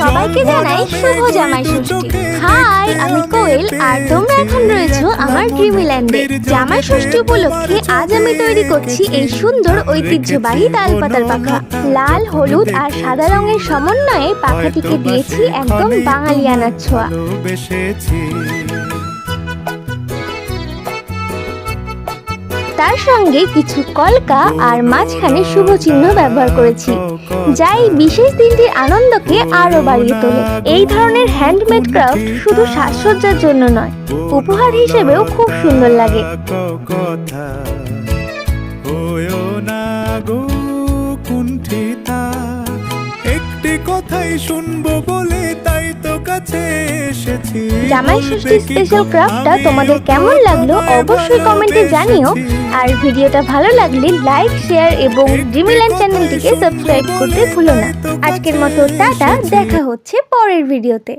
সবাইকে জানাই শুভ জামাই ষষ্ঠী। হাই, আমি কোয়েল আর তোমরা এখন রয়েছো আমার ড্রিমল্যান্ডে। জামাই ষষ্ঠী উপলক্ষে আজ আমি তৈরি করছি এই সুন্দর ঐতিহ্যবাহী তালপাতার পাখা। লাল, হলুদ আর সাদা রঙের সমন্বয়ে পাখাটিকে দিয়েছি একদম বাঙালিয়ানার ছোঁয়া। তার সঙ্গে কিছু কলকা আর মাঝখানে শুভ চিহ্ন ব্যবহার করেছি, যা এই বিশেষ দিনটির আনন্দকে আরো বাড়িয়ে তোলে। এই ধরনের হ্যান্ডমেড ক্রাফট শুধু সাজসজ্জার জন্য নয়, উপহার হিসেবেও খুব সুন্দর লাগে। জামাই ষষ্ঠী স্পেশাল ক্রাফটটা তোমাদের কেমন লাগলো অবশ্যই কমেন্টে জানিও। আর ভিডিওটা ভালো লাগলে লাইক, শেয়ার এবং ড্রিমল্যান্ড চ্যানেলটিকে সাবস্ক্রাইব করতে ভুলো না। আজকের মতো টাটা, দেখা হচ্ছে পরের ভিডিওতে।